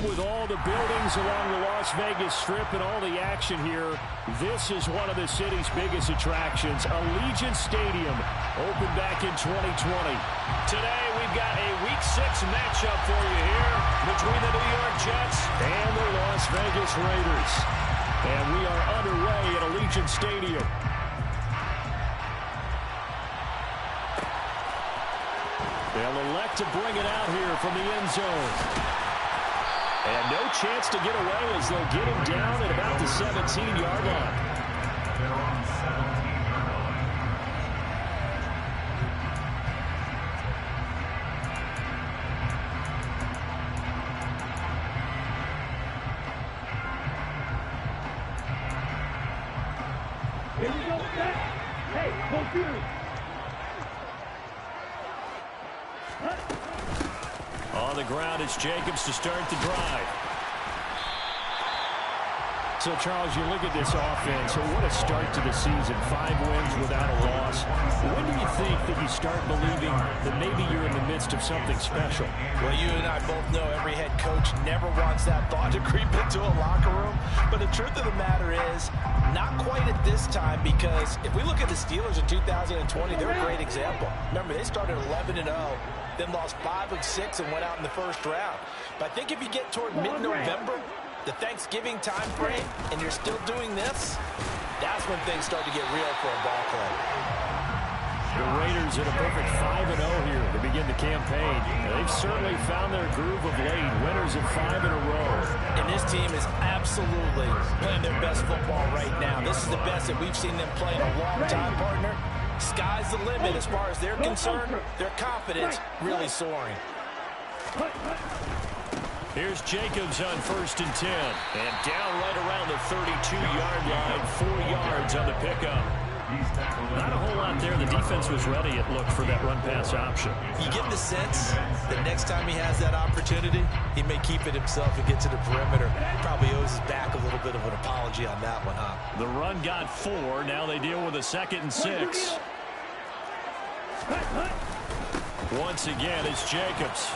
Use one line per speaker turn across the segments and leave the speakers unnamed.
with all the buildings along the Las Vegas Strip and all the action here, this is one of the city's biggest attractions. Allegiant Stadium opened back in 2020. Today we've got a Week 6 matchup for you here between the New York Jets and the Las Vegas Raiders. And we are underway at Allegiant Stadium. They'll elect to bring it out here from the end zone. And no chance to get away as they'll get him down at about the 17-yard line.
Here we go, set. Hey, go through.
On the ground, it's Jacobs to start the drive. So, Charles, you look at this offense, what a start to the season. 5 wins without a loss. When do you think that you start believing that maybe you're in the midst of something special?
Well, you and I both know every head coach never wants that thought to creep into a locker room. But the truth of the matter is, not quite at this time, because if we look at the Steelers in 2020, they're a great example. Remember, they started 11-0. Then lost 5 of 6 and went out in the first round. But I think if you get toward mid-November, the Thanksgiving time frame, and you're still doing this, that's when things start to get real for a ball club.
The Raiders at a perfect 5-0 here to begin the campaign. They've certainly found their groove of late. Winners of 5 in a row.
And this team is absolutely playing their best football right now. This is the best that we've seen them play in a long time, partner. Sky's the limit as far as they're concerned. Their confidence really soaring.
Here's Jacobs on 1st and 10. And down right around the 32-yard line. 4 yards on the pickup. Not a whole lot there. The defense was ready, it looked, for that run-pass option.
You get the sense that next time he has that opportunity, he may keep it himself and get to the perimeter. Probably owes his back a little bit of an apology on that one, huh?
The run got 4. Now they deal with a 2nd and 6. Once again, it's Jacobs.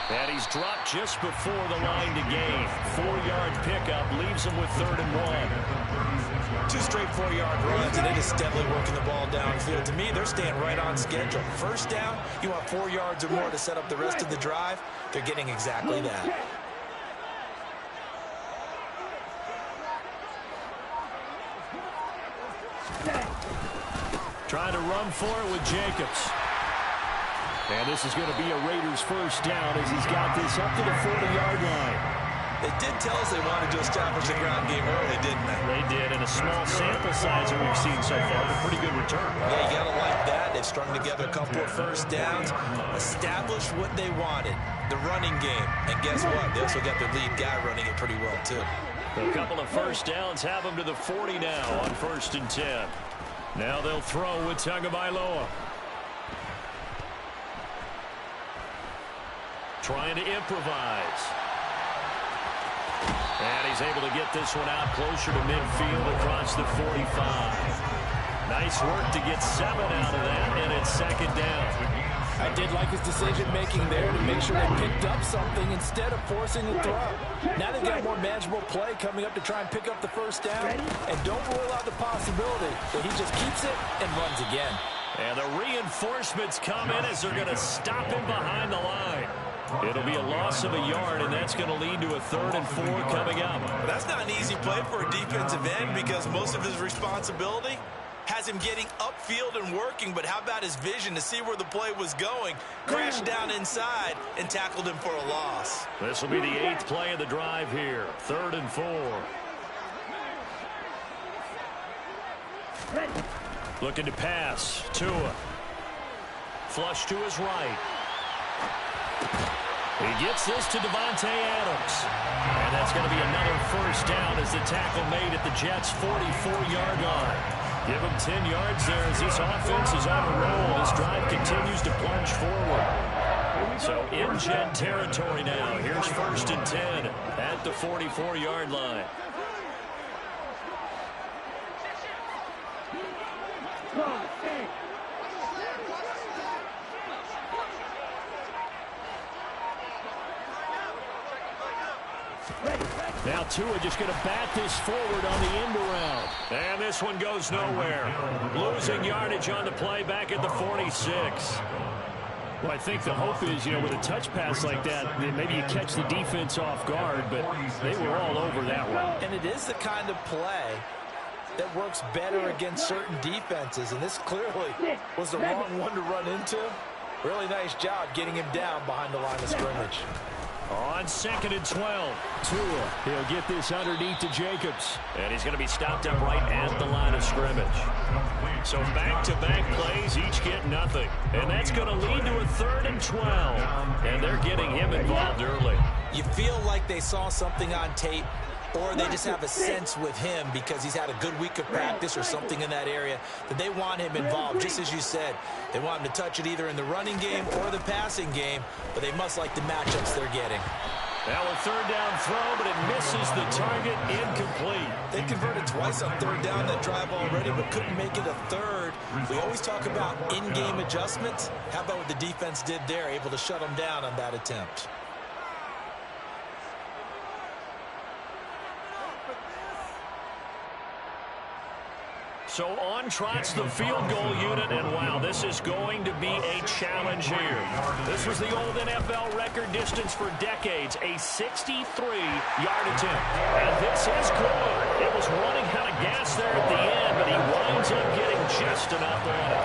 And he's dropped just before the line to gain. 4-yard pickup leaves him with 3rd and 1.
2 straight 4-yard runs, and they just steadily working the ball downfield. To me, they're staying right on schedule. First down, you want 4 yards or more to set up the rest of the drive. They're getting exactly that.
Trying to run for it with Jacobs. And this is going to be a Raiders first down as he's got this up to the 40-yard line.
They did tell us they wanted to establish the ground game early, didn't they?
They did, and a small sample size that we've seen so far, but pretty good return.
Yeah, you got to like that. They've strung together a couple of first downs, established what they wanted, the running game. And guess what? They also got their lead guy running it pretty well, too.
A couple of first downs have them to the 40 now on 1st and 10. Now they'll throw with Tagovailoa. Trying to improvise. And he's able to get this one out closer to midfield across the 45. Nice work to get 7 out of that, and it's 2nd down.
I did like his decision-making there to make sure they picked up something instead of forcing the throw. Now they've got more manageable play coming up to try and pick up the first down. And don't rule out the possibility that he just keeps it and runs again.
And the reinforcements come in as they're going to stop him behind the line. It'll be a loss of a yard, and that's going to lead to a 3rd and 4 coming up.
That's not an easy play for a defensive end because most of his responsibility has him getting upfield and working, but how about his vision to see where the play was going? Crashed down inside and tackled him for a loss.
This will be the 8th play of the drive here. 3rd and 4. Looking to pass. Tua. Flush to his right. He gets this to Devontae Adams. And that's going to be another first down as the tackle made at the Jets' 44-yard line. Give him 10 yards there as this offense is on a roll. This drive continues to plunge forward. So in Jet territory now. Here's 1st and 10 at the 44-yard line. Tua just going to bat this forward on the end around. And this one goes nowhere. Losing yardage on the play back at the 46. Well, I think the hope is, with a touch pass like that, maybe you catch the defense off guard, but they were all over that one.
And it is the kind of play that works better against certain defenses, and this clearly was the wrong one to run into. Really nice job getting him down behind the line of scrimmage.
On 2nd and 12, Tua, he'll get this underneath to Jacobs. And he's going to be stopped up right at the line of scrimmage. So back-to-back plays, each get nothing. And that's going to lead to a 3rd and 12. And they're getting him involved early.
You feel like they saw something on tape, or they just have a sense with him because he's had a good week of practice or something in that area that they want him involved. Just as you said, they want him to touch it either in the running game or the passing game, but they must like the matchups they're getting.
Now a 3rd down throw, but it misses the target, incomplete.
They converted twice on 3rd down that drive already, but couldn't make it a 3rd. We always talk about in-game adjustments. How about what the defense did there, able to shut them down on that attempt?
So on trots the field goal unit, and wow, this is going to be a challenge here. This was the old NFL record distance for decades, a 63-yard attempt. And this is good. It was running out of gas there at the end, but he winds up getting just enough on it.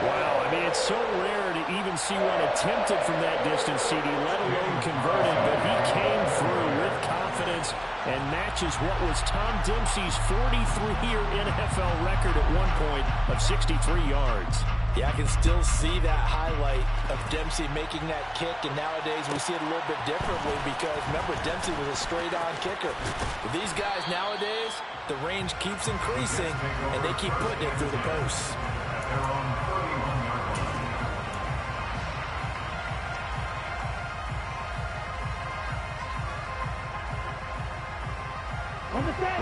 Wow, I mean, it's so rare to even see one attempted from that distance, CD, let alone converted, but he came through with confidence and matches what was Tom Dempsey's 43-year NFL record at one point of 63 yards.
Yeah, I can still see that highlight of Dempsey making that kick, and nowadays we see it a little bit differently because, remember, Dempsey was a straight-on kicker. But these guys nowadays, the range keeps increasing, and they keep putting it through the posts.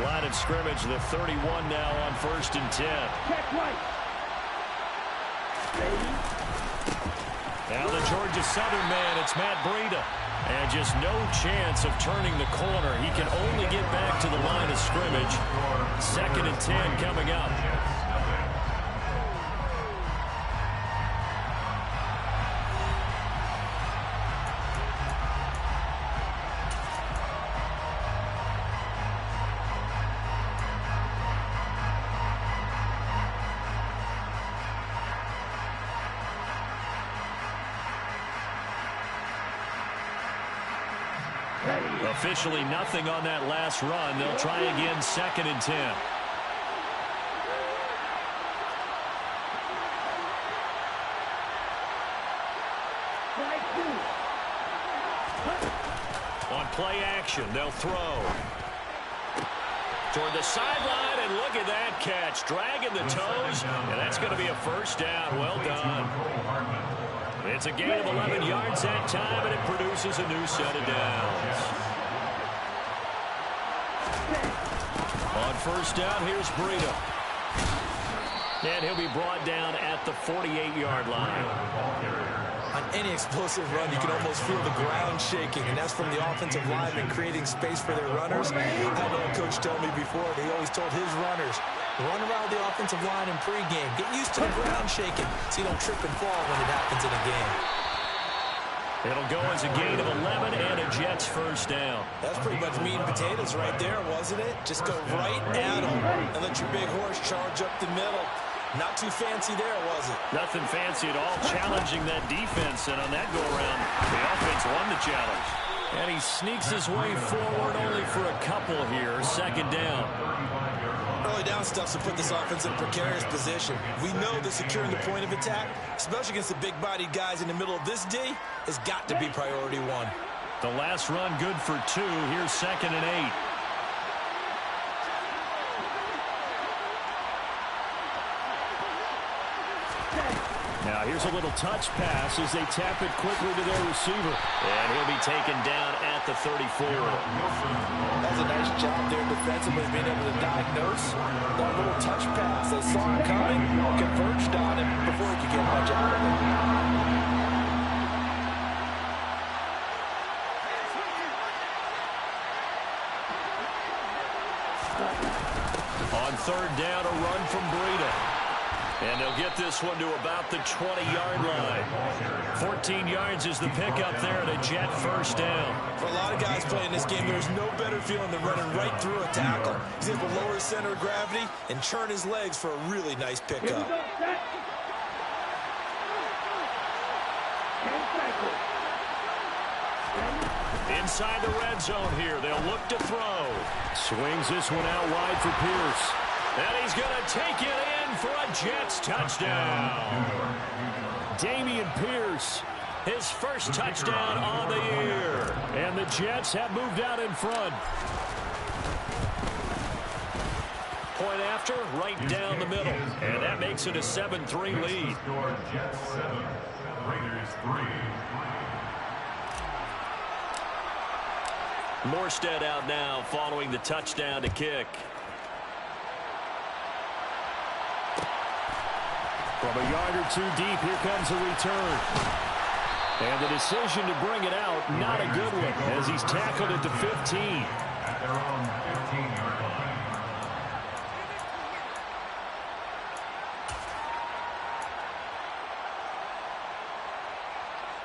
Line of scrimmage, the 31 now on 1st and 10.
Check right.
Now the Georgia Southern man, it's Matt Breida. And just no chance of turning the corner. He can only get back to the line of scrimmage. 2nd and 10 coming up. Officially nothing on that last run. They'll try again 2nd and 10. On play action, they'll throw. Toward the sideline, and look at that catch. Dragging the toes, and that's going to be a 1st down. Well done. It's a gain of 11 yards that time, and it produces a new set of downs. On 1st down, here's Breida. And he'll be brought down at the 48-yard line.
On any explosive run, you can almost feel the ground shaking, and that's from the offensive linemen creating space for their runners. I know a coach told me before, they always told his runners, run around the offensive line in pregame. Get used to the ground shaking so you don't trip and fall when it happens in a game.
It'll go as a gain of 11 and a Jets 1st down.
That's pretty much meat and potatoes right there, wasn't it? Just go right at them and let your big horse charge up the middle. Not too fancy there, was it?
Nothing fancy at all, challenging that defense, and on that go-around, the offense won the challenge. And he sneaks his way forward only for a couple here, 2nd down.
Early down stuff to put this offense in a precarious position. We know that securing the point of attack, especially against the big-bodied guys in the middle of this D, has got to be priority 1.
The last run good for 2. Here's 2nd and 8. Now here's a little touch pass as they tap it quickly to their receiver. And he'll be taken down at the 34.
That's a nice job there defensively, being able to diagnose that little touch pass. They saw it coming, converged on him before he could get much out of it.
third down, a run from Breida. And they'll get this one to about the 20-yard line. 14 yards is the pickup there and a Jet first down.
For a lot of guys playing this game, there's no better feeling than running right through a tackle. He's able to lower his center of gravity and churn his legs for a really nice pickup.
Inside the red zone here, they'll look to throw. Swings this one out wide for Pierce. And he's going to take it in for a Jets touchdown. Dameon Pierce, his first touchdown on the year. And the Jets have moved out in front. Point after, right down the middle. And that makes it a 7-3 lead.
Jets 7, Raiders 3.
Morstead out now following the touchdown to kick. From a yard or two deep, here comes a return. And the decision to bring it out, not a good one, as he's tackled at the 15.
At their own 15-yard line.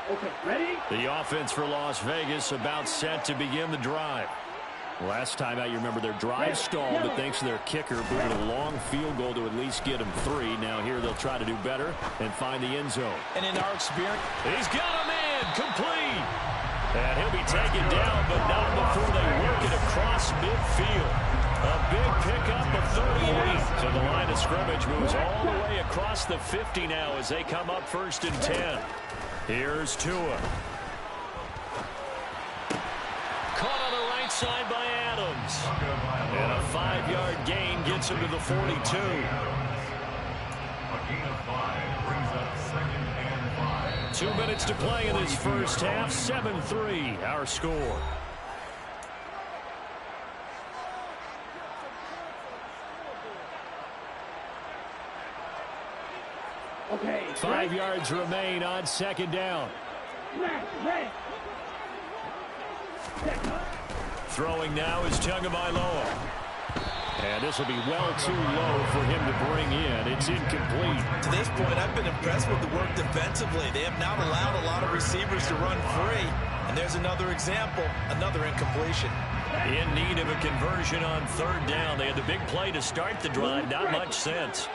Okay, ready?
The offense for Las Vegas about set to begin the drive. Last time out, you remember their drive stalled, but thanks to their kicker, bringing a long field goal to at least get them 3. Now here they'll try to do better and find the end zone.
And in our experience,
he's got a man complete. And he'll be taken down, but not before they work it across midfield. A big pickup of 38. So the line of scrimmage moves all the way across the 50 now as they come up 1st and 10. Here's Tua. Caught on the right side by Adams. And a 5-yard gain gets him to the 42.
A gain of 5 brings up 2nd and 5.
2 minutes to play in this first half. 7-3, our score.
Okay.
5 yards remain on 2nd down. Throwing now is Tagovailoa. And this will be well too low for him to bring in. It's incomplete.
to this point, I've been impressed with the work defensively. They have not allowed a lot of receivers to run free. And there's another example, another incompletion.
In need of a conversion on 3rd down. They had the big play to start the drive. Not much sense.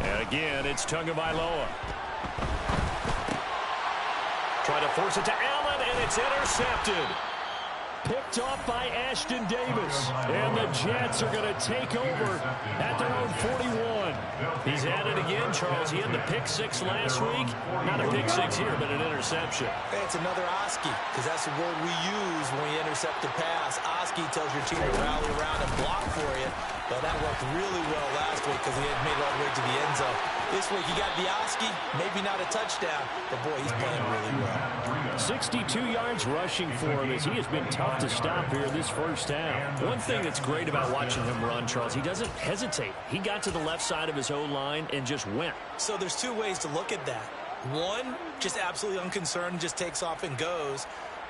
And again, it's Tagovailoa. Try to force it to Allen, and it's intercepted. Picked off by Ashton Davis. And the Jets are going to take over at their own 41. He's at it again, Charles. He had the pick 6 last week. Not a pick 6 here, but an interception.
Hey, it's another Oski, because that's the word we use when we intercept the pass. Oski tells your team to rally around and block for you. But that worked really well last week because he had made it all the way to the end zone. This week he got the Oski, maybe not a touchdown, but boy, he's playing really well.
62 yards rushing for him as he has been tough to stop here in this first half. One thing that's great about watching him run, Charles, he doesn't hesitate. He got to the left side of his O-line and just went.
So there's 2 ways to look at that. One, just absolutely unconcerned, just takes off and goes.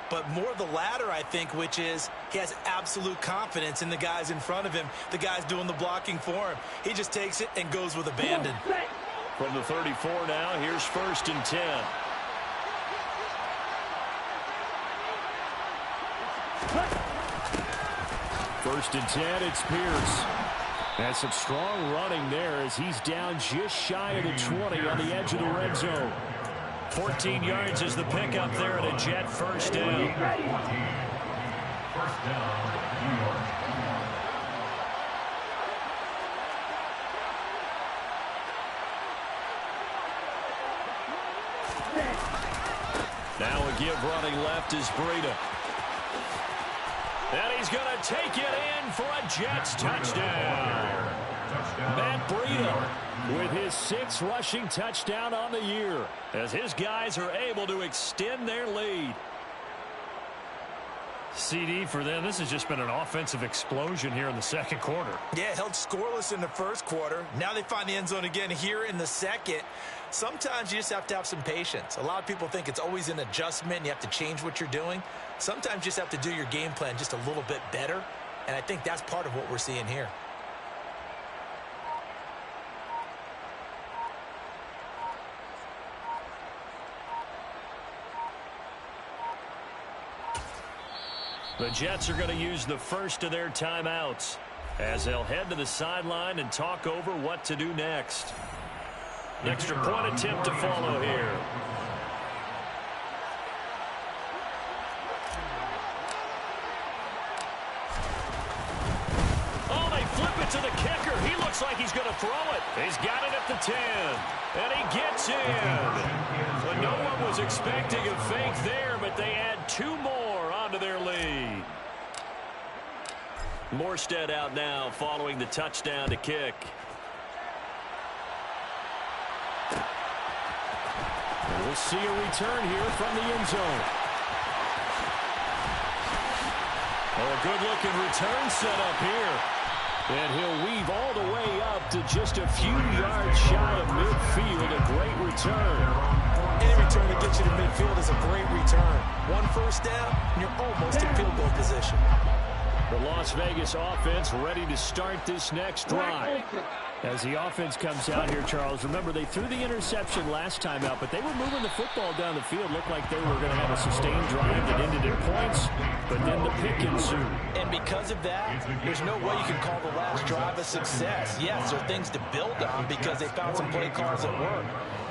But more the latter, I think, which is he has absolute confidence in the guys in front of him, the guys doing the blocking for him. He just takes it and goes with abandon.
From the 34 now, here's 1st and 10. First and 10, it's Pierce. That's some strong running there as he's down just shy of the 20 on the edge of the red zone. 14 yards is the pickup there at a Jet first down.
First down, New York.
Now a give running left is Breida. And he's going to take it in for a Jets touchdown. Matt Breida with his 6th rushing touchdown on the year as his guys are able to extend their lead. CD for them. This has just been an offensive explosion here in the second quarter.
Yeah, held scoreless in the first quarter. Now they find the end zone again here in the second. Sometimes you just have to have some patience. A lot of people think it's always an adjustment. You have to change what you're doing. Sometimes you just have to do your game plan just a little bit better. And I think that's part of what we're seeing here.
The Jets are going to use the first of their timeouts as they'll head to the sideline and talk over what to do next. An extra point attempt to follow here. Oh, they flip it to the kicker. He looks like he's going to throw it. He's got it at the 10. And he gets in. But no one was expecting a fake there, but they add 2 more onto their lead. Morstead out now following the touchdown to kick. We'll see a return here from the end zone. Oh, a good-looking return set up here. And he'll weave all the way up to just a few yards shy of midfield. A great return.
Any return that gets you to midfield is a great return. 1 first down, and you're almost in field goal position.
The Las Vegas offense ready to start this next drive. As the offense comes out here, Charles, remember they threw the interception last time out, but they were moving the football down the field. Looked like they were going to have a sustained drive that ended in points, but then the pick ensued.
And because of that, there's no way you can call the last drive a success. Yes, there are things to build on because they found some play calls that work.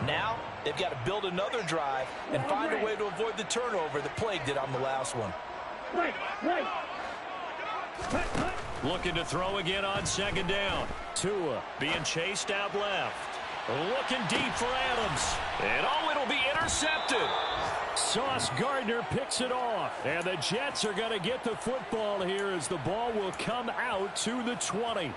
Now, they've got to build another drive and find a way to avoid the turnover that plagued it on the last one.
Looking to throw again on second down. Tua being chased out left. Looking deep for Adams. And oh, it'll be intercepted. Sauce Gardner picks it off. And the Jets are going to get the football here as the ball will come out to the 20.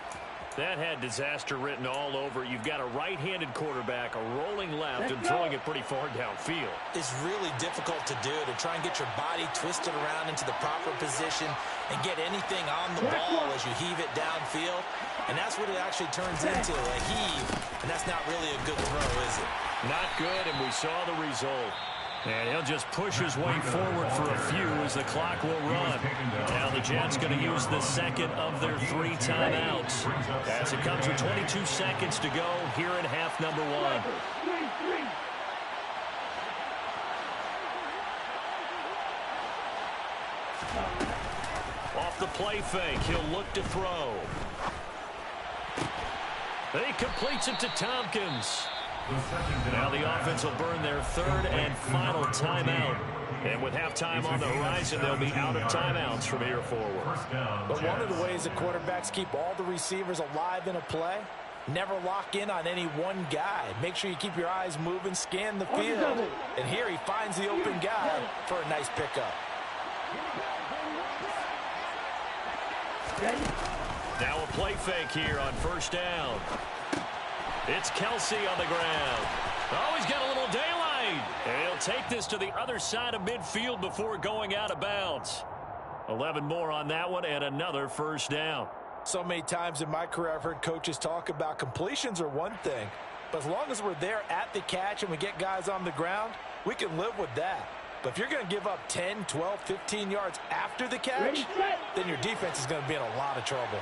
That had disaster written all over. You've got a right-handed quarterback, a rolling left, and throwing it pretty far downfield.
It's really difficult to do, to try and get your body twisted around into the proper position and get anything on the ball as you heave it downfield. And that's what it actually turns into, a heave. And that's not really a good throw, is it?
Not good, and we saw the result. And he'll just push his way forward for a few as the clock will run. Now the Jets going to use the second of their 3 timeouts. As it comes with 22 seconds to go here in half number 1. Off the play fake, he'll look to throw. He completes it to Tompkins. Now the offense will burn their 3rd and final timeout. And with halftime on the horizon, they'll be out of timeouts from here forward.
But one of the ways that quarterbacks keep all the receivers alive in a play, never lock in on any one guy. Make sure you keep your eyes moving, scan the field. And here he finds the open guy for a nice pickup.
Now a play fake here on first down. It's Kelsey on the ground. Oh, he's got a little daylight. And he'll take this to the other side of midfield before going out of bounds. 11 more on that one and another first down.
So many times in my career I've heard coaches talk about completions are one thing. But as long as we're there at the catch and we get guys on the ground, we can live with that. But if you're going to give up 10, 12, 15 yards after the catch, then your defense is going to be in a lot of trouble.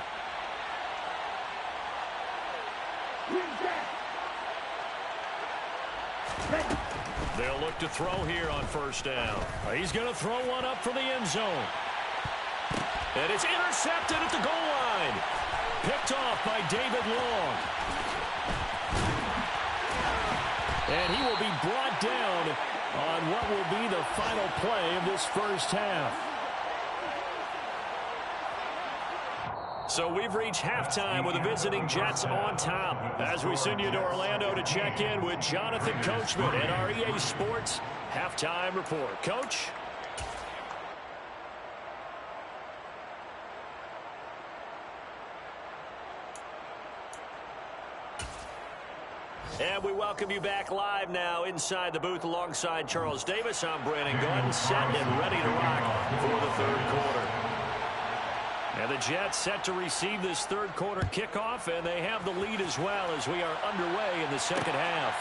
They'll look to throw here on first down. He's going to throw one up for the end zone. And it's intercepted at the goal line. Picked off by David Long. And he will be brought down on what will be the final play of this first half. So we've reached halftime with the visiting Jets on top. As we send you to Orlando to check in with Jonathan Coachman at our EA Sports Halftime Report. Coach? And we We welcome you back live now inside the booth alongside Charles Davis. I'm Brandon Gordon, set and ready to rock for the third quarter. And the Jets set to receive this third quarter kickoff, and they have the lead as well as we are underway in the second half.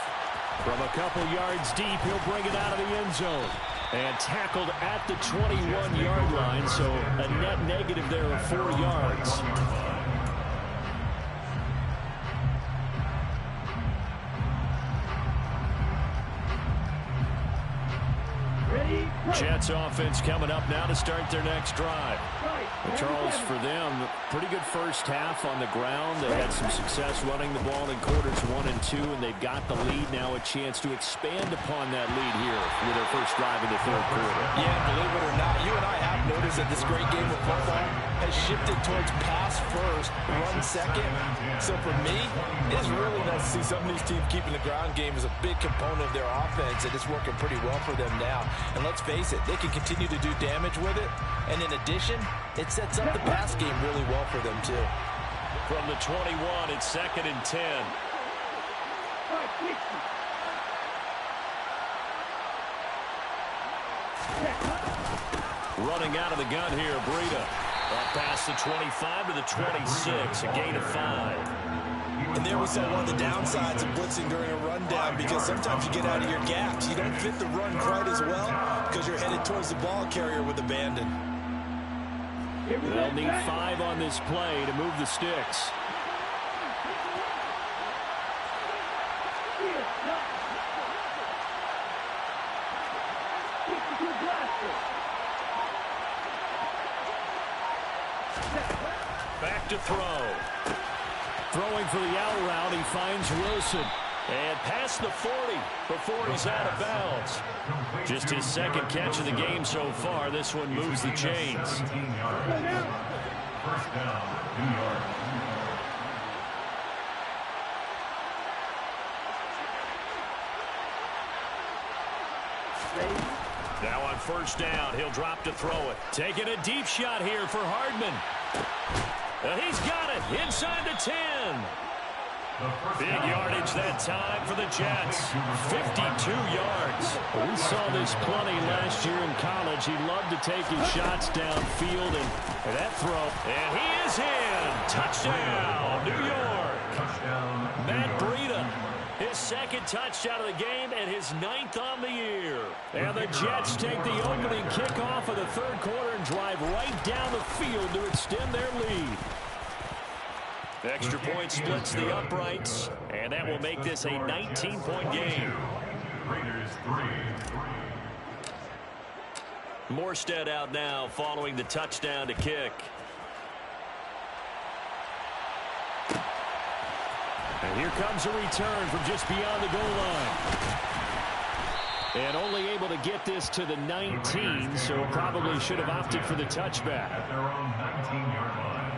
From a couple yards deep, he'll bring it out of the end zone. And tackled at the 21-yard line, so a net negative there of 4 yards. Jets offense coming up now to start their next drive. And Charles, for them, pretty good first half on the ground. They had some success running the ball in quarters 1 and 2, and they've got the lead now, a chance to expand upon that lead here with their first drive in the third quarter.
Yeah, believe it or not, you and I have noticed that this great game of football has shifted towards pass first, run second. So for me, it's really nice to see some of these teams keeping the ground game as a big component of their offense, and it's working pretty well for them now. And let's face it, they can continue to do damage with it. And in addition, it sets up the pass game really well for them too.
From the 21, it's 2nd and 10. Running out of the gun here, Breida. Up past the 25 to the 26, a gain of 5.
And there we saw one of the downsides of blitzing during a rundown, because sometimes you get out of your gaps. You don't fit the run quite as well because you're headed towards the ball carrier with abandon.
They'll need 5 on this play to move the sticks. Back to throw. Throwing for the out route, he finds Wilson. And past the 40 before he's out of bounds. Just his second catch of the game so far. This one moves the chains.
First down, New York.
Now on first down, he'll drop to throw it. Taking a deep shot here for Hardman. He's got it inside the 10. Big yardage that time for the Jets. 52 yards. We saw this plenty last year in college. He loved to take his shots downfield, and that throw. And he is in. Touchdown, New York. Matt Breida. His second touchdown of the game and his 9th on the year. And the Jets take the opening kickoff of the third quarter and drive right down the field to extend their lead. Extra point splits the uprights, and that will make this a 19-point game.
Raiders 3.
Morstead out now following the touchdown to kick. And here comes a return from just beyond the goal line. And only able to get this to the 19, so probably should have opted for the touchback.
At their own 19-yard line.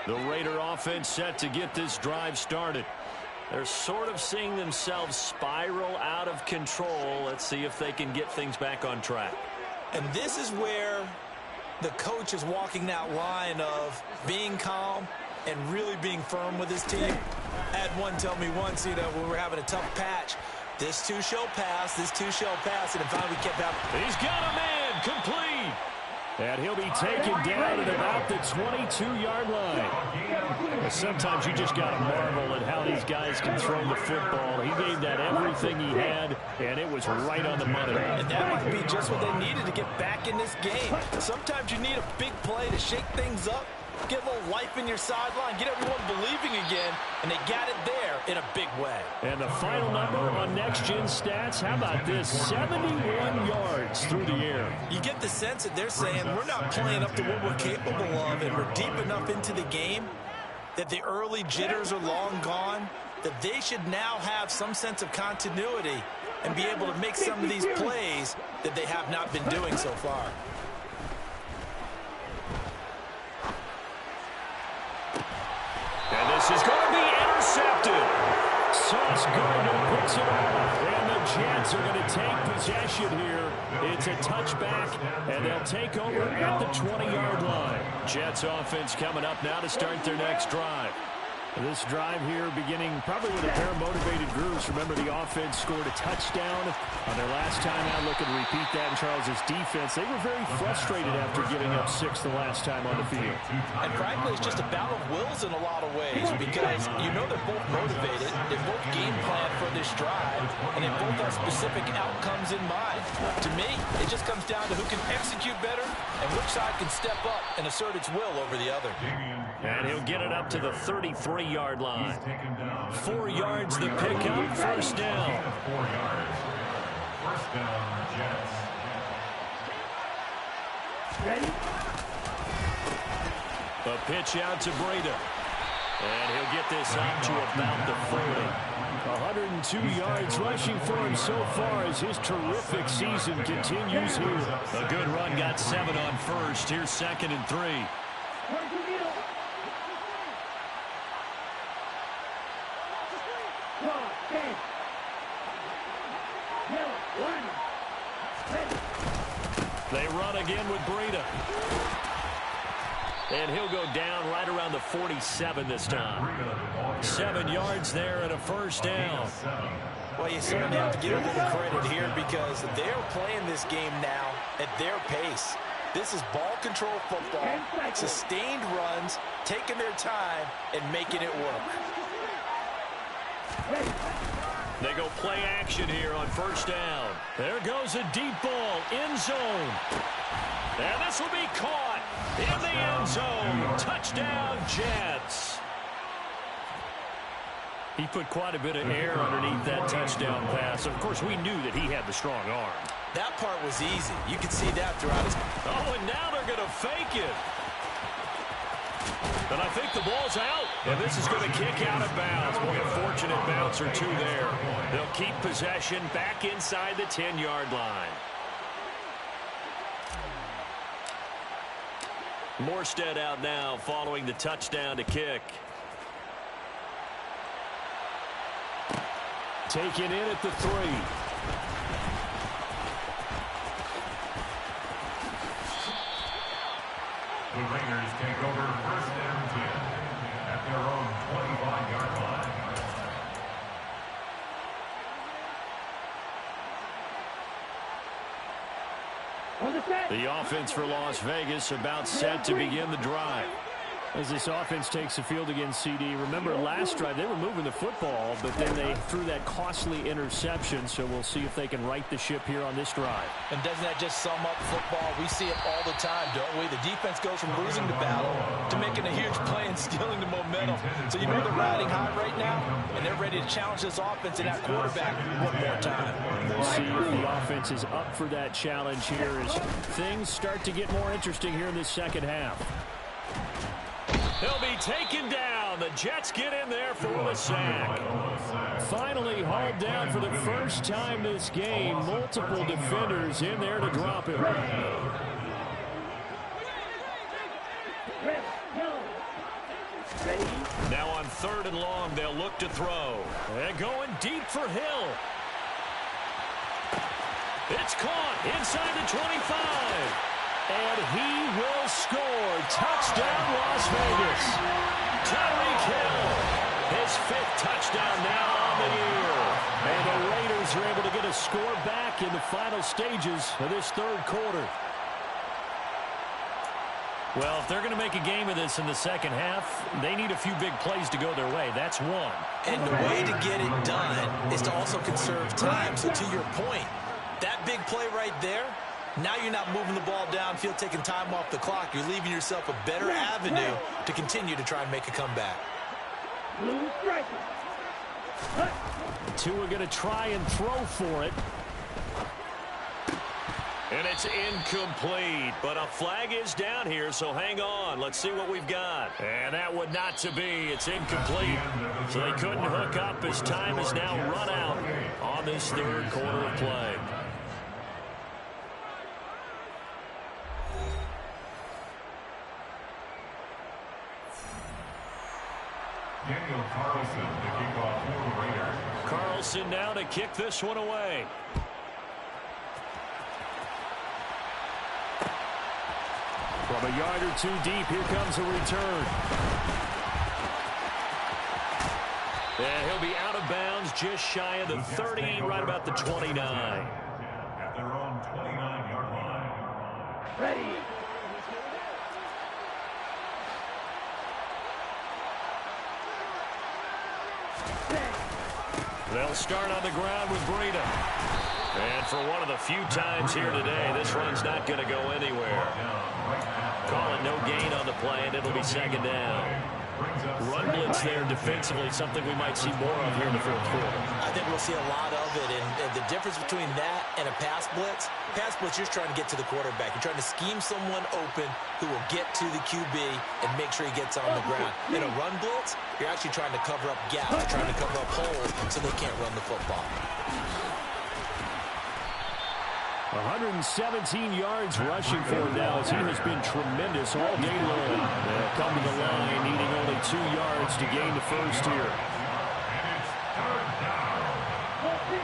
The Raider offense set to get this drive started. They're sort of seeing themselves spiral out of control. Let's see if they can get things back on track.
And this is where the coach is walking that line of being calm and really being firm with his team. I had one tell me once, when we were having a tough patch, this too shall pass, this too shall pass, and finally we kept having.
He's got a man, complete. And he'll be taken down at about the 22-yard line. Sometimes you just got to marvel at how these guys can throw the football. He gave that everything he had, and it was right on the money.
And that might be just what they needed to get back in this game. Sometimes you need a big play to shake things up, get a little life in your sideline, get everyone believing again, and they got it there in a big way.
And the final number on next-gen stats, how about this? 71 yards through the air.
You get the sense that they're saying we're not playing up to what we're capable of, and we're deep enough into the game that the early jitters are long gone, that they should now have some sense of continuity and be able to make some of these plays that they have not been doing so far.
And this is going to be intercepted. Sauce Gardner puts it off. And the Jets are going to take possession here. It's a touchback, and they'll take over at the 20-yard line. Jets offense coming up now to start their next drive. This drive here beginning probably with a pair of motivated groups. Remember, the offense scored a touchdown on their last time out. Looking to repeat that in Charles' defense. They were very frustrated after giving up 6 the last time on the field.
And frankly, it's just a battle of wills in a lot of ways because you know they're both motivated. They both game plan for this drive, and they both have specific outcomes in mind. To me, it just comes down to who can execute better and which side can step up and assert its will over the other.
And he'll get it up to the 33-yard line. 4 yards the pickup, first down.
4 yards. First down, Jets.
Ready?
A pitch out to Breda. And he'll get this up to about the 40. 102 yards rushing for him so far as his terrific season continues here. A good run, got 7 on first. Here's 2nd and 3. They run again with Breda. And he'll go down right around the 47 this time. 7 yards there and a first down.
Well, you certainly have to give a little credit here because they're playing this game now at their pace. This is ball control football, sustained runs, taking their time, and making it work.
They go play action here on first down. There goes a deep ball, end zone. And this will be caught in the end zone. Touchdown, Jets. He put quite a bit of air underneath that touchdown pass. Of course, we knew that he had the strong arm.
That part was easy. You could see that throughout his...
Oh, and now they're going to fake it. But I think the ball's out, and this is going to kick out of bounds. Boy, a fortunate bounce or two there. They'll keep possession back inside the 10-yard line. Morstead out now following the touchdown to kick. Taken in at the 3.
The Raiders take over first and 10 at their own 25-yard line.
The offense for Las Vegas about set to begin the drive. As this offense takes the field against CD, remember last drive they were moving the football, but then they threw that costly interception, so we'll see if they can right the ship here on this drive.
And doesn't that just sum up football? We see it all the time, don't we? The defense goes from losing the battle to making a huge play and stealing the momentum. So you know they're riding high right now, and they're ready to challenge this offense and that quarterback one more time.
We'll see if the offense is up for that challenge here as things start to get more interesting here in this second half. He'll be taken down. The Jets get in there for the sack. Finally hauled down for the first time this game. Multiple defenders in there to drop him. Now on 3rd and long, they'll look to throw. And going deep for Hill. It's caught inside the 25. And he will score. Touchdown, Las Vegas. Tyreek Hill, his 5th touchdown now on the year. And the Raiders are able to get a score back in the final stages of this 3rd quarter. Well, if they're going to make a game of this in the second half, they need a few big plays to go their way. That's one.
And the way to get it done is to also conserve time. So to your point, that big play right there, now you're not moving the ball downfield, taking time off the clock. You're leaving yourself a better avenue to continue to try and make a comeback.
Two are going to try and throw for it. And it's incomplete, but a flag is down here, so hang on. Let's see what we've got. And that would not to be. It's incomplete. So they couldn't hook up as time is now run out on this 3rd quarter of play.
Daniel Carlson to kick off for the Raiders.
Carlson now to kick this one away. From a yard or two deep, here comes a return. And he'll be out of bounds just shy of the 30, right about the 29.
At their own 29-yard line.
Ready.
They'll start on the ground with Breida. And for one of the few times here today, this run's not going to go anywhere. Calling no gain on the play, and it'll be second down. Run blitz there defensively, something we might see more of here in the fourth quarter.
I think we'll see a lot of it, and the difference between that and a pass blitz, you're just trying to get to the quarterback. You're trying to scheme someone open who will get to the QB and make sure he gets on the ground. In a run blitz, you're actually trying to cover up gaps, you're trying to cover up holes so they can't run the football.
117 yards rushing for him now as he has been tremendous all day long. They'll come to the line needing only 2 yards to gain the first here.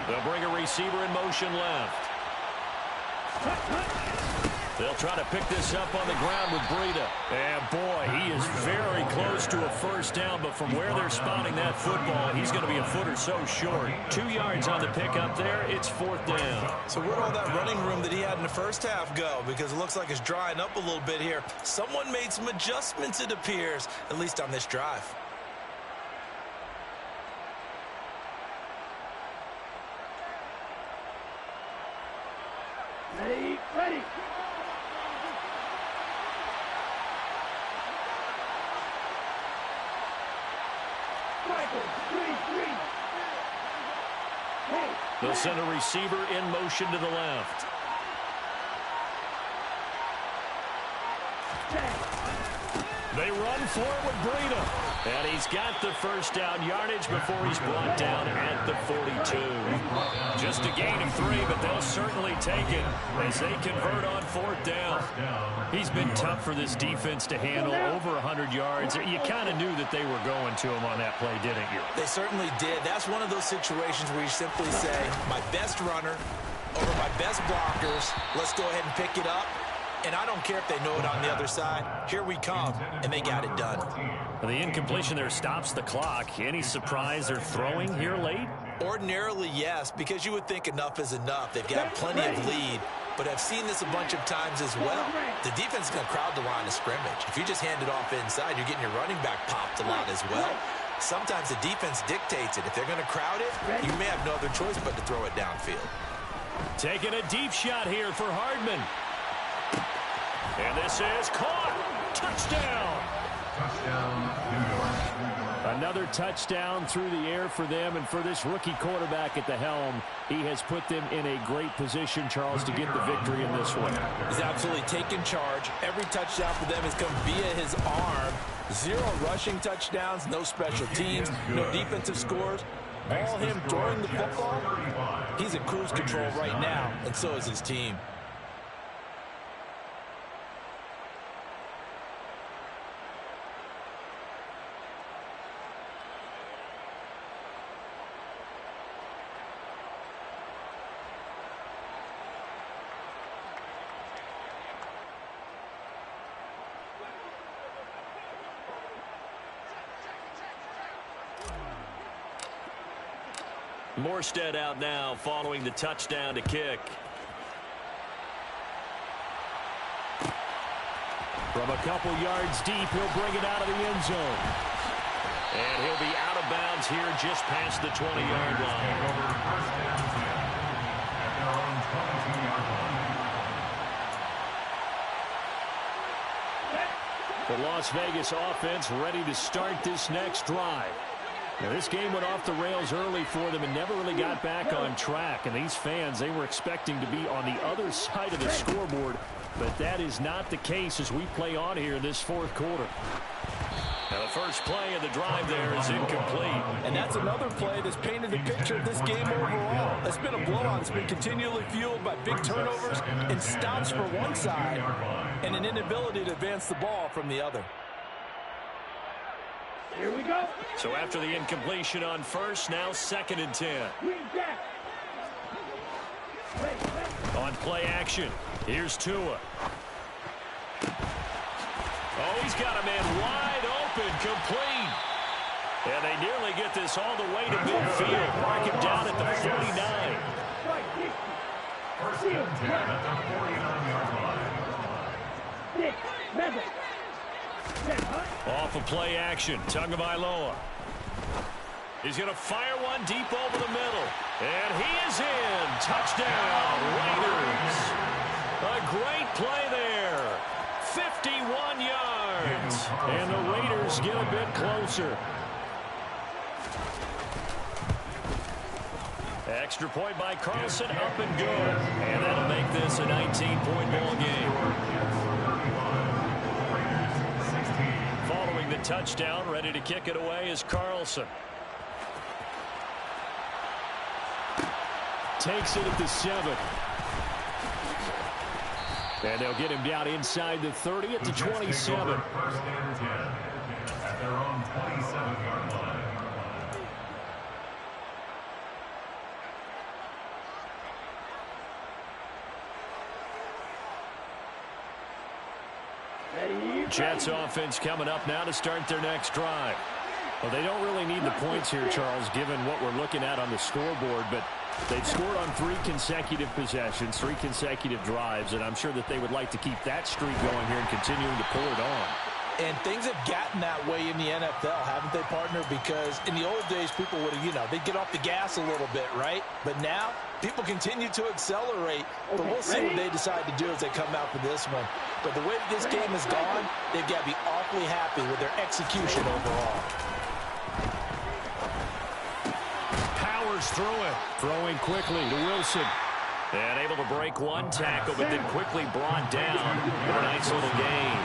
They'll bring a receiver in motion left. They'll try to pick this up on the ground with Breida. And boy, he is very close to a first down, but from where they're spotting that football, he's going to be a foot or so short. 2 yards on the pickup there. It's fourth down.
So where'd all that running room that he had in the first half go? Because it looks like it's drying up a little bit here. Someone made some adjustments, it appears, at least on this drive.
Ready. Ready.
They'll send a receiver in motion to the left. They run for it with Breida. And he's got the first down yardage before he's brought down at the 42. Just a gain of 3, but they'll certainly take it as they convert on fourth down. He's been tough for this defense to handle, over 100 yards. You kind of knew that they were going to him on that play, didn't you?
They certainly did. That's one of those situations where you simply say, my best runner over my best blockers. Let's go ahead and pick it up. And I don't care if they know it on the other side. Here we come, and they got it done.
The incompletion there stops the clock. Any surprise they're throwing here late?
Ordinarily, yes, because you would think enough is enough. They've got plenty of lead, but I've seen this a bunch of times as well. The defense is going to crowd the line of scrimmage. If you just hand it off inside, you're getting your running back popped a lot as well. Sometimes the defense dictates it. If they're going to crowd it, you may have no other choice but to throw it downfield.
Taking a deep shot here for Hardman. And this is caught. Touchdown. Another touchdown through the air for them, and for this rookie quarterback at the helm, he has put them in a great position, Charles, to get the victory in this one.
He's absolutely taken charge. Every touchdown for them has come via his arm. 0 rushing touchdowns, no special teams, no defensive scores. All him throwing the football. He's in cruise control right now, and so is his team.
Morstead out now following the touchdown to kick. From a couple yards deep, he'll bring it out of the end zone. And he'll be out of bounds here just past the 20-yard line. The Las Vegas offense ready to start this next drive. Now, this game went off the rails early for them and never really got back on track. And these fans, they were expecting to be on the other side of the scoreboard. But that is not the case as we play on here in this fourth quarter. Now, the first play of the drive there is incomplete.
And that's another play that's painted the picture of this game overall. It's been a blowout. It's been continually fueled by big turnovers and stops for one side and an inability to advance the ball from the other.
Here we go.
So after the incompletion on first, now 2nd and 10. On play action, here's Tua. Oh, he's got a man wide open, complete. And they nearly get this all the way to midfield. Mark him down at the 49.
First and 10 at the 49-yard line.
Off of play action, Tagovailoa. He's going to fire one deep over the middle. And he is in. Touchdown, Raiders. A great play there. 51 yards. And the Raiders get a bit closer. Extra point by Carlson, up and good. And that'll make this a 19-point ball game. Following the touchdown, ready to kick it away is Carlson. Takes it at the 7. And they'll get him down inside the 30 at the 27.
First and 10 at their own 27-yard line.
Jets offense coming up now to start their next drive. Well, they don't really need the points here, Charles, given what we're looking at on the scoreboard, but they've scored on 3 consecutive possessions, 3 consecutive drives, and I'm sure that they would like to keep that streak going here and continuing to pull it on.
And things have gotten that way in the NFL, haven't they, partner? Because in the old days, people would have, they'd get off the gas a little bit, right? But now, people continue to accelerate. But we'll see what they decide to do as they come out for this one. But the way that this game has gone, they've got to be awfully happy with their execution overall.
Powers through it. Throwing quickly to Wilson. And able to break one tackle, but then quickly brought down for a nice little gain.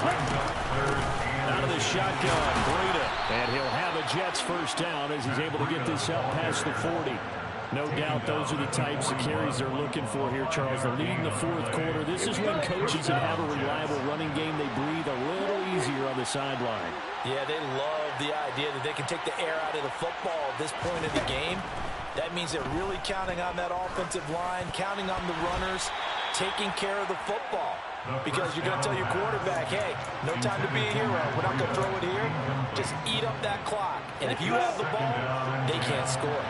Out of the shotgun, Breida. And he'll have a Jets first down as he's able to get this up past the 40. No doubt those are the types of carries they're looking for here, Charles. The lead in the fourth quarter. This is when coaches that have a reliable running game, they breathe a little easier on the sideline.
Yeah, they love the idea that they can take the air out of the football at this point in the game. That means they're really counting on that offensive line, counting on the runners, taking care of the football. Because you're going to tell your quarterback, hey, no time to be a hero. We're not going to throw it here. Just eat up that clock. And if you have the ball, they can't score.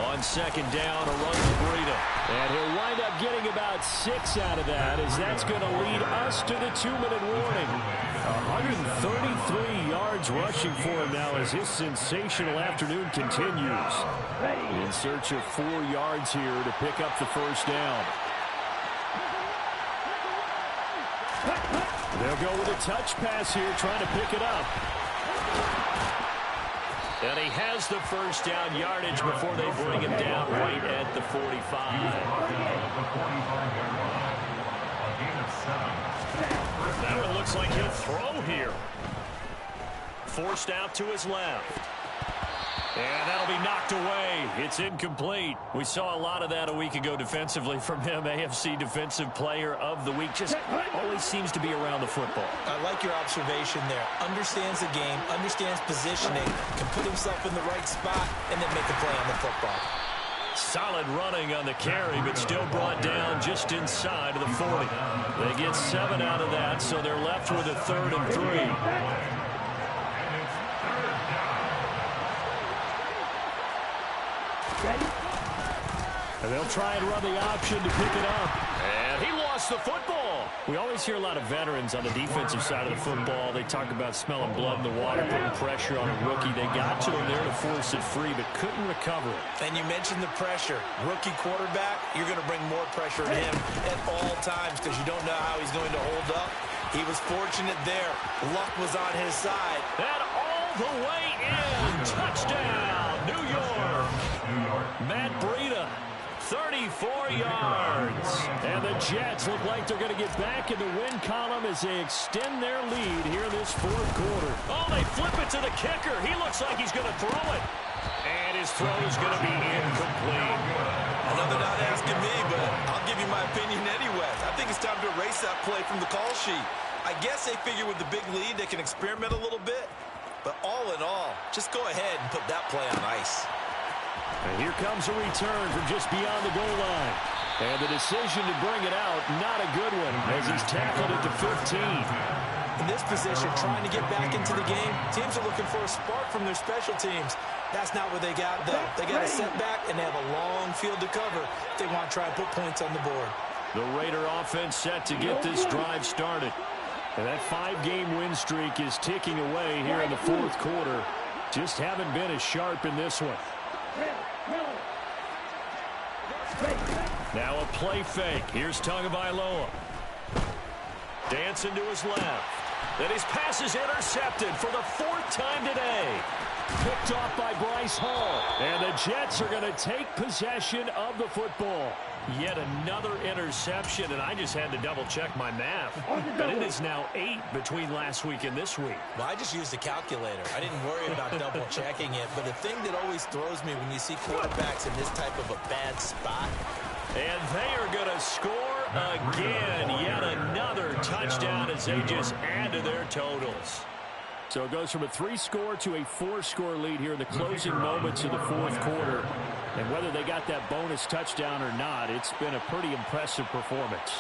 On second down, a run to Breida. And he'll wind up getting about 6 out of that, as that's going to lead us to the 2-minute warning. 133 yards rushing for him now as his sensational afternoon continues. In search of 4 yards here to pick up the first down. They'll go with a touch pass here, trying to pick it up. And he has the first down yardage before they bring him down right at the 45. That one looks like he'll throw here. Forced out to his left. And that'll be knocked away. It's incomplete. We saw a lot of that a week ago defensively from him. AFC Defensive Player of the Week. Just always seems to be around the football.
I like your observation there. Understands the game, understands positioning, can put himself in the right spot, and then make a play on the football.
Solid running on the carry, but still brought down just inside of the 40. They get 7 out of that, so they're left with a 3rd and 3. And they'll try and run the option to pick it up. And he lost the football. We always hear a lot of veterans on the defensive side of the football. They talk about smelling blood in the water, putting pressure on a rookie. They got to him there to force it free, but couldn't recover it.
And you mentioned the pressure. Rookie quarterback, you're going to bring more pressure to him at all times because you don't know how he's going to hold up. He was fortunate there. Luck was on his side.
And all the way in. Touchdown, New York. Matt Breida. 34 yards. And the Jets look like they're going to get back in the win column as they extend their lead here in this fourth quarter. Oh, they flip it to the kicker. He looks like he's going to throw it. And his throw is going to be incomplete.
I know they're not asking me, but I'll give you my opinion anyway. I think it's time to erase that play from the call sheet. I guess they figure with the big lead they can experiment a little bit. But all in all, just go ahead and put that play on ice.
And here comes a return from just beyond the goal line. And the decision to bring it out, not a good one, as he's tackled at the 15.
In this position, trying to get back into the game, teams are looking for a spark from their special teams. That's not what they got, though. They got a setback, and they have a long field to cover if they want to try and put points on the board.
The Raider offense set to get this drive started. And that 5-game win streak is ticking away here in the fourth quarter. Just haven't been as sharp in this one. Now a play fake. Here's Tagovailoa. Dancing to his left. Then his pass is intercepted for the 4th time today. Picked off by Bryce Hall. And the Jets are going to take possession of the football. Yet another interception, and I just had to double-check my math. But it is now 8 between last week and this week.
Well, I just used a calculator. I didn't worry about double-checking it. But the thing that always throws me when you see quarterbacks in this type of a bad spot.
And they are going to score again. Yet another touchdown as they just add to their totals. So it goes from a 3-score to a 4-score lead here in the closing moments of the fourth quarter. And whether they got that bonus touchdown or not, it's been a pretty impressive performance.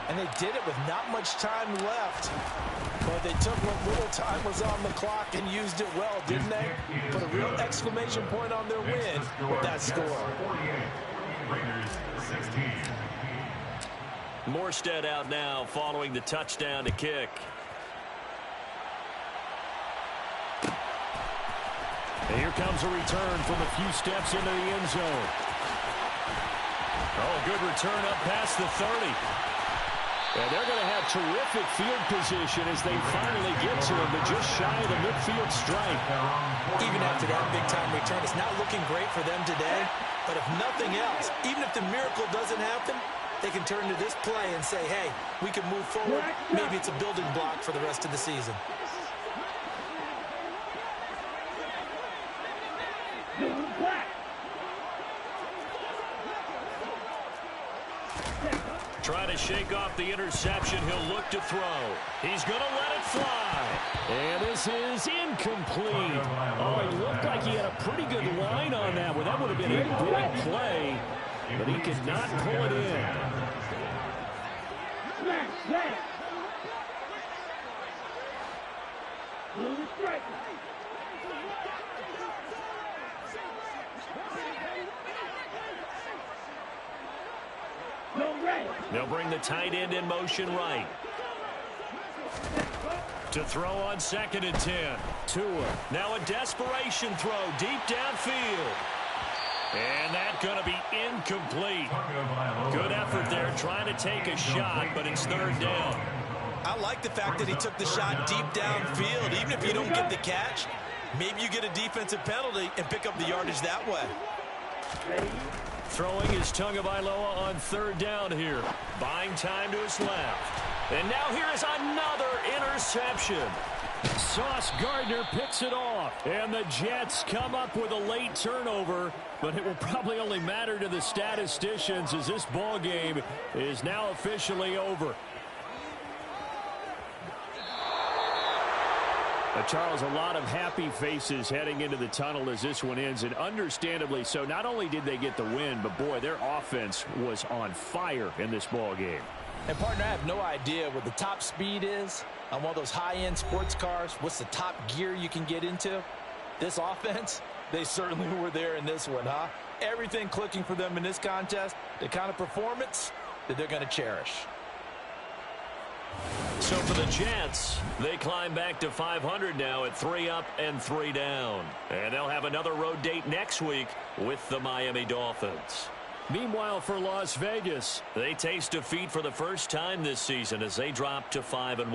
And they did it with not much time left. But they took what little time was on the clock and used it well, didn't they? Put a real exclamation point on their win with that score.
Morstead out now following the touchdown to kick. And here comes a return from a few steps into the end zone. Oh, good return up past the 30. And they're going to have terrific field position as they finally get to him, but just shy of the midfield stripe.
Even after that big-time return, it's not looking great for them today. But if nothing else, even if the miracle doesn't happen, they can turn to this play and say, hey, we can move forward. Maybe it's a building block for the rest of the season.
Trying to shake off the interception. He'll look to throw. He's going to let it fly. And this is incomplete. Oh, it looked like he had a pretty good line on that one. That would have been a big play, but he could not pull it in. They'll bring the tight end in motion right. To throw on 2nd and 10. Tua. Now a desperation throw deep downfield. And that's going to be incomplete. Good effort there trying to take a shot, but it's 3rd down.
I like the fact that he took the shot deep downfield. Even if you don't get the catch, maybe you get a defensive penalty and pick up the yardage that way.
Throwing is Tagovailoa on 3rd down here. Buying time to his left. And now here is another interception. Sauce Gardner picks it off. And the Jets come up with a late turnover. But it will probably only matter to the statisticians as this ball game is now officially over. Charles, a lot of happy faces heading into the tunnel as this one ends, and understandably so. Not only did they get the win, but boy, their offense was on fire in this ball game.
And partner, I have no idea what the top speed is on one of those high-end sports cars. What's the top gear you can get into? This offense, they certainly were there in this one, huh? Everything clicking for them in this contest, the kind of performance that they're going to cherish.
So for the Jets, they climb back to 500 now at 3 up and 3 down. And they'll have another road date next week with the Miami Dolphins. Meanwhile, for Las Vegas, they taste defeat for the first time this season as they drop to 5-1.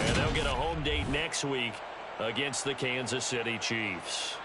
And they'll get a home date next week against the Kansas City Chiefs.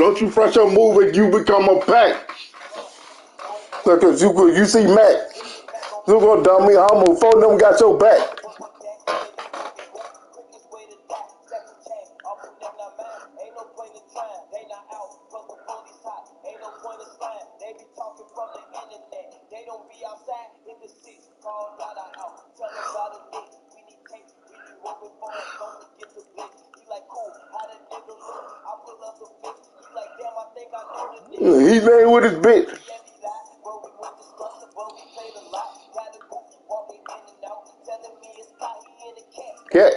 Don't you fresh your move and you become a pack. Because you see Mac. You gonna dummy, homo, phone them got your back. He laying with his bitch. Cat.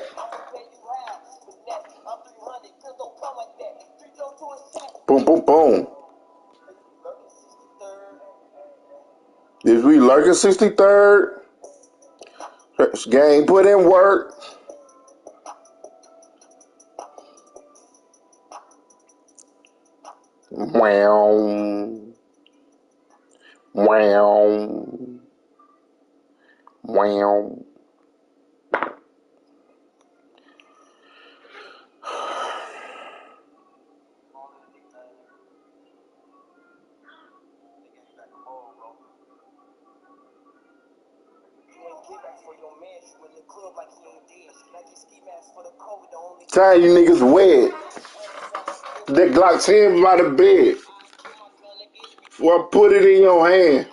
Boom, boom, boom. This we lurking 63rd. Game put in work. Wow. Wow. Wow. Time you niggas wed. That Glock 10 by the bed. Before I put it in your hand.